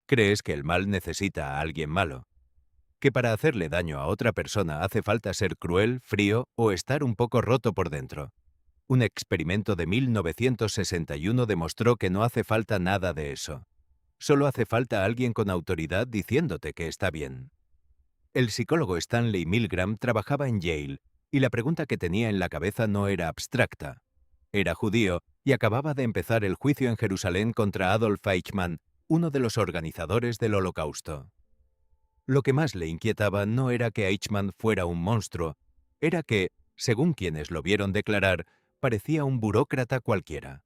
Crees que el mal necesita a alguien malo, que para hacerle daño a otra persona hace falta ser cruel, frío o estar un poco roto por dentro. Un experimento de 1961 demostró que no hace falta nada de eso. Solo hace falta alguien con autoridad diciéndote que está bien. El psicólogo Stanley Milgram trabajaba en Yale, y la pregunta que tenía en la cabeza no era abstracta. Era judío y acababa de empezar el juicio en Jerusalén contra Adolf Eichmann, uno de los organizadores del Holocausto. Lo que más le inquietaba no era que Eichmann fuera un monstruo, era que, según quienes lo vieron declarar, parecía un burócrata cualquiera,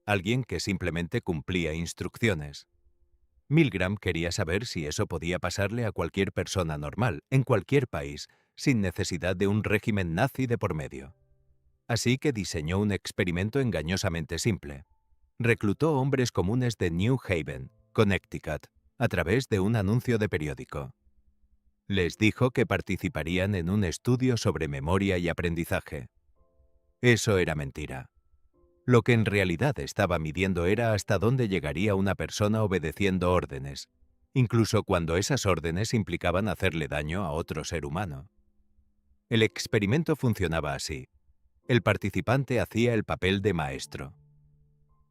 alguien que simplemente cumplía instrucciones. Milgram quería saber si eso podía pasarle a cualquier persona normal, en cualquier país, sin necesidad de un régimen nazi de por medio. Así que diseñó un experimento engañosamente simple. Reclutó hombres comunes de New Haven, Connecticut, a través de un anuncio de periódico. Les dijo que participarían en un estudio sobre memoria y aprendizaje. Eso era mentira. Lo que en realidad estaba midiendo era hasta dónde llegaría una persona obedeciendo órdenes, incluso cuando esas órdenes implicaban hacerle daño a otro ser humano. El experimento funcionaba así. El participante hacía el papel de maestro.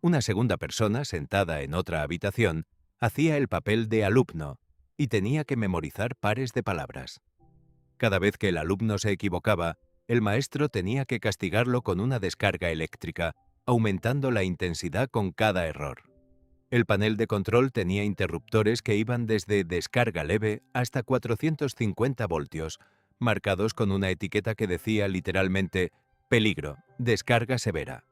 Una segunda persona, sentada en otra habitación, hacía el papel de alumno y tenía que memorizar pares de palabras. Cada vez que el alumno se equivocaba, el maestro tenía que castigarlo con una descarga eléctrica, aumentando la intensidad con cada error. El panel de control tenía interruptores que iban desde descarga leve hasta 450 voltios, marcados con una etiqueta que decía literalmente «Peligro, descarga severa».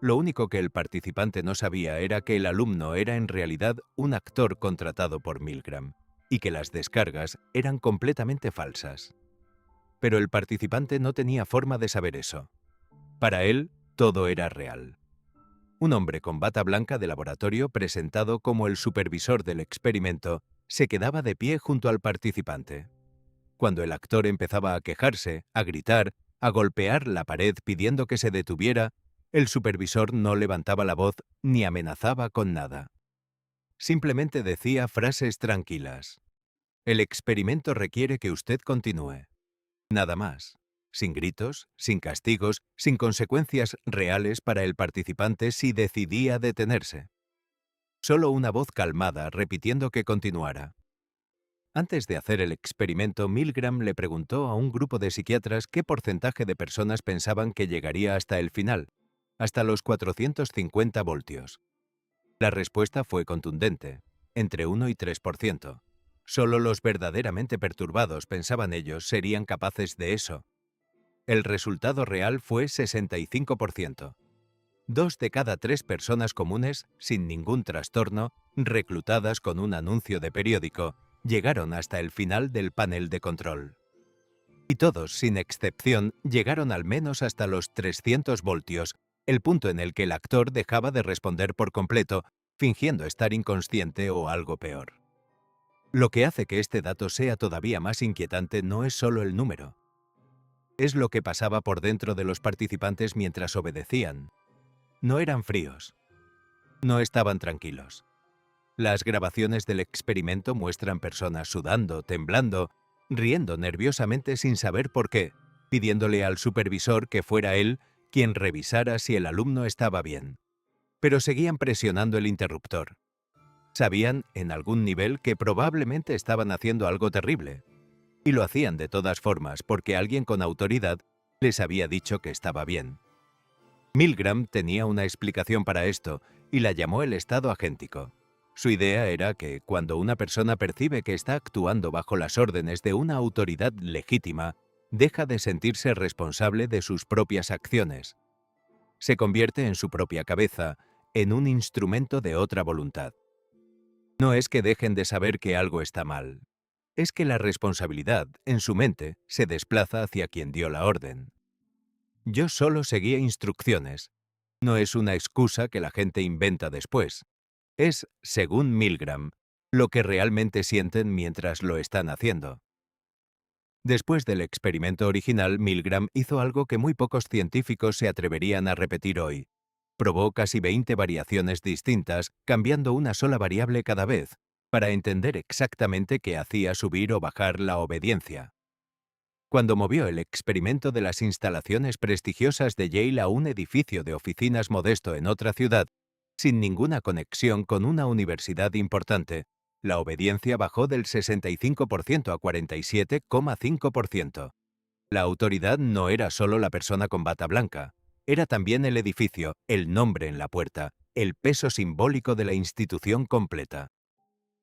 Lo único que el participante no sabía era que el alumno era en realidad un actor contratado por Milgram, y que las descargas eran completamente falsas. Pero el participante no tenía forma de saber eso. Para él, todo era real. Un hombre con bata blanca de laboratorio, presentado como el supervisor del experimento, se quedaba de pie junto al participante. Cuando el actor empezaba a quejarse, a gritar, a golpear la pared pidiendo que se detuviera, el supervisor no levantaba la voz ni amenazaba con nada. Simplemente decía frases tranquilas. El experimento requiere que usted continúe. Nada más. Sin gritos, sin castigos, sin consecuencias reales para el participante si decidía detenerse. Solo una voz calmada repitiendo que continuara. Antes de hacer el experimento, Milgram le preguntó a un grupo de psiquiatras qué porcentaje de personas pensaban que llegaría hasta el final, hasta los 450 voltios. La respuesta fue contundente, entre 1 y 3%. Solo los verdaderamente perturbados, pensaban ellos, serían capaces de eso. El resultado real fue 65%. 2 de cada 3 personas comunes, sin ningún trastorno, reclutadas con un anuncio de periódico, llegaron hasta el final del panel de control. Y todos, sin excepción, llegaron al menos hasta los 300 voltios, el punto en el que el actor dejaba de responder por completo, fingiendo estar inconsciente o algo peor. Lo que hace que este dato sea todavía más inquietante no es solo el número. Es lo que pasaba por dentro de los participantes mientras obedecían. No eran fríos. No estaban tranquilos. Las grabaciones del experimento muestran personas sudando, temblando, riendo nerviosamente sin saber por qué, pidiéndole al supervisor que fuera él quien revisara si el alumno estaba bien. Pero seguían presionando el interruptor. Sabían, en algún nivel, que probablemente estaban haciendo algo terrible. Y lo hacían de todas formas porque alguien con autoridad les había dicho que estaba bien. Milgram tenía una explicación para esto y la llamó el estado agéntico. Su idea era que, cuando una persona percibe que está actuando bajo las órdenes de una autoridad legítima, deja de sentirse responsable de sus propias acciones. Se convierte en su propia cabeza, en un instrumento de otra voluntad. No es que dejen de saber que algo está mal. Es que la responsabilidad, en su mente, se desplaza hacia quien dio la orden. Yo solo seguía instrucciones. No es una excusa que la gente inventa después. Es, según Milgram, lo que realmente sienten mientras lo están haciendo. Después del experimento original, Milgram hizo algo que muy pocos científicos se atreverían a repetir hoy. Probó casi 20 variaciones distintas, cambiando una sola variable cada vez, para entender exactamente qué hacía subir o bajar la obediencia. Cuando movió el experimento de las instalaciones prestigiosas de Yale a un edificio de oficinas modesto en otra ciudad, sin ninguna conexión con una universidad importante, la obediencia bajó del 65% a 47,5%. La autoridad no era solo la persona con bata blanca, era también el edificio, el nombre en la puerta, el peso simbólico de la institución completa.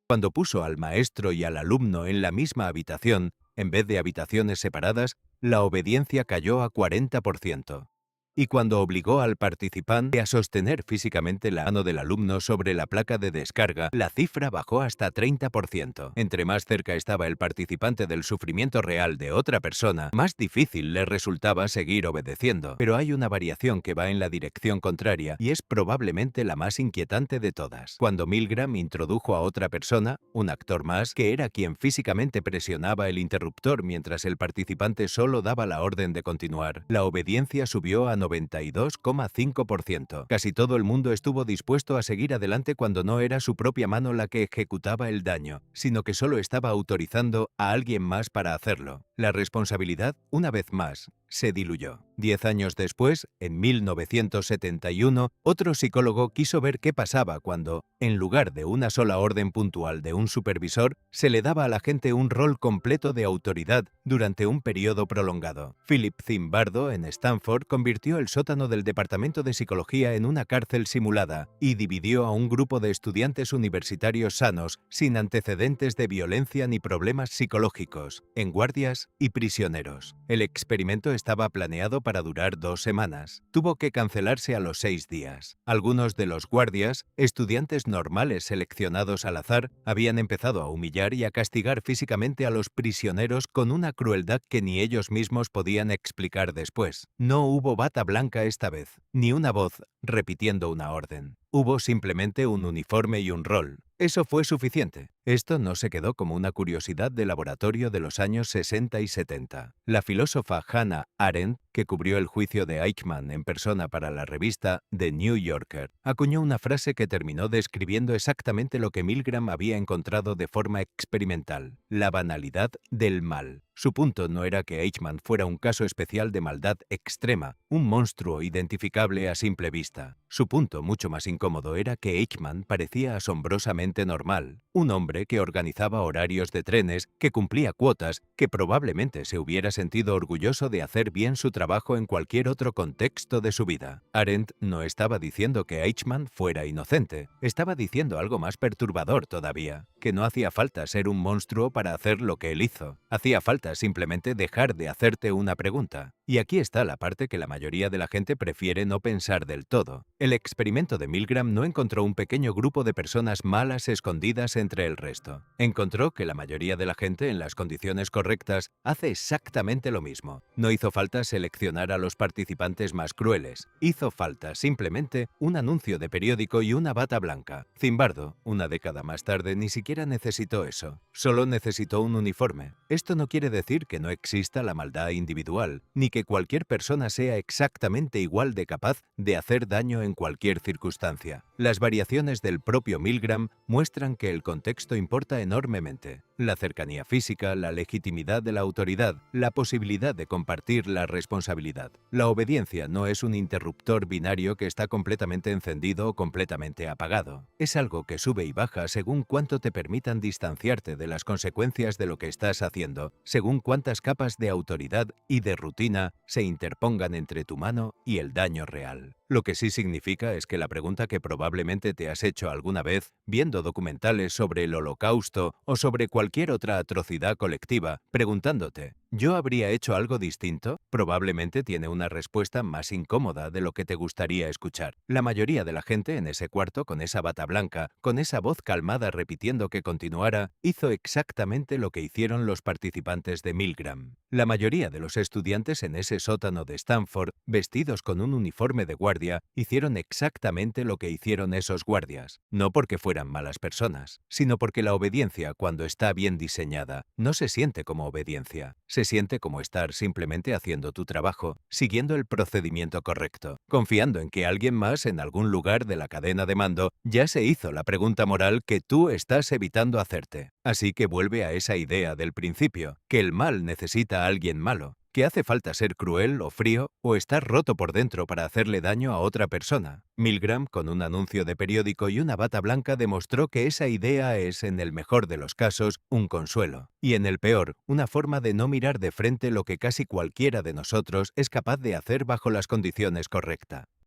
Cuando puso al maestro y al alumno en la misma habitación, en vez de habitaciones separadas, la obediencia cayó a 40%. Y cuando obligó al participante a sostener físicamente la mano del alumno sobre la placa de descarga, la cifra bajó hasta 30%. Entre más cerca estaba el participante del sufrimiento real de otra persona, más difícil le resultaba seguir obedeciendo. Pero hay una variación que va en la dirección contraria y es probablemente la más inquietante de todas. Cuando Milgram introdujo a otra persona, un actor más, que era quien físicamente presionaba el interruptor mientras el participante solo daba la orden de continuar, la obediencia subió a 92,5%. Casi todo el mundo estuvo dispuesto a seguir adelante cuando no era su propia mano la que ejecutaba el daño, sino que solo estaba autorizando a alguien más para hacerlo. La responsabilidad, una vez más, se diluyó. 10 años después, en 1971, otro psicólogo quiso ver qué pasaba cuando, en lugar de una sola orden puntual de un supervisor, se le daba a la gente un rol completo de autoridad durante un periodo prolongado. Philip Zimbardo, en Stanford, convirtió el sótano del Departamento de Psicología en una cárcel simulada y dividió a un grupo de estudiantes universitarios sanos, sin antecedentes de violencia ni problemas psicológicos, en guardias y prisioneros. El experimento estaba planeado para durar 2 semanas. Tuvo que cancelarse a los 6 días. Algunos de los guardias, estudiantes normales seleccionados al azar, habían empezado a humillar y a castigar físicamente a los prisioneros con una crueldad que ni ellos mismos podían explicar después. No hubo bata blanca esta vez, ni una voz repitiendo una orden. Hubo simplemente un uniforme y un rol. Eso fue suficiente. Esto no se quedó como una curiosidad de laboratorio de los años 60 y 70. La filósofa Hannah Arendt, que cubrió el juicio de Eichmann en persona para la revista The New Yorker, acuñó una frase que terminó describiendo exactamente lo que Milgram había encontrado de forma experimental: la banalidad del mal. Su punto no era que Eichmann fuera un caso especial de maldad extrema, un monstruo identificable a simple vista. Su punto, mucho más incómodo, era que Eichmann parecía asombrosamente normal. Un hombre que organizaba horarios de trenes, que cumplía cuotas, que probablemente se hubiera sentido orgulloso de hacer bien su trabajo en cualquier otro contexto de su vida. Arendt no estaba diciendo que Eichmann fuera inocente. Estaba diciendo algo más perturbador todavía, que no hacía falta ser un monstruo para hacer lo que él hizo. Hacía falta simplemente dejar de hacerte una pregunta. Y aquí está la parte que la mayoría de la gente prefiere no pensar del todo. El experimento de Milgram no encontró un pequeño grupo de personas malas escondidas entre el resto. Encontró que la mayoría de la gente en las condiciones correctas hace exactamente lo mismo. No hizo falta seleccionar a los participantes más crueles. Hizo falta simplemente un anuncio de periódico y una bata blanca. Zimbardo, una década más tarde, ni siquiera necesitó eso. Solo necesitó un uniforme. Esto no quiere decir que no exista la maldad individual, ni que cualquier persona sea exactamente igual de capaz de hacer daño en cualquier circunstancia. Las variaciones del propio Milgram muestran que el contexto importa enormemente. La cercanía física, la legitimidad de la autoridad, la posibilidad de compartir la responsabilidad. La obediencia no es un interruptor binario que está completamente encendido o completamente apagado. Es algo que sube y baja según cuánto te permitan distanciarte de las consecuencias de lo que estás haciendo, según cuántas capas de autoridad y de rutina se interpongan entre tu mano y el daño real. Lo que sí significa es que la pregunta que probablemente te has hecho alguna vez, viendo documentales sobre el Holocausto o sobre cualquier otra atrocidad colectiva, preguntándote, ¿yo habría hecho algo distinto?, probablemente tiene una respuesta más incómoda de lo que te gustaría escuchar. La mayoría de la gente en ese cuarto, con esa bata blanca, con esa voz calmada repitiendo que continuara, hizo exactamente lo que hicieron los participantes de Milgram. La mayoría de los estudiantes en ese sótano de Stanford, vestidos con un uniforme de guardia, hicieron exactamente lo que hicieron esos guardias, no porque fueran malas personas, sino porque la obediencia, cuando está bien diseñada, no se siente como obediencia, se Se siente como estar simplemente haciendo tu trabajo, siguiendo el procedimiento correcto, confiando en que alguien más en algún lugar de la cadena de mando ya se hizo la pregunta moral que tú estás evitando hacerte. Así que vuelve a esa idea del principio, que el mal necesita a alguien malo, que hace falta ser cruel o frío o estar roto por dentro para hacerle daño a otra persona. Milgram, con un anuncio de periódico y una bata blanca, demostró que esa idea es, en el mejor de los casos, un consuelo, y en el peor, una forma de no mirar de frente lo que casi cualquiera de nosotros es capaz de hacer bajo las condiciones correctas.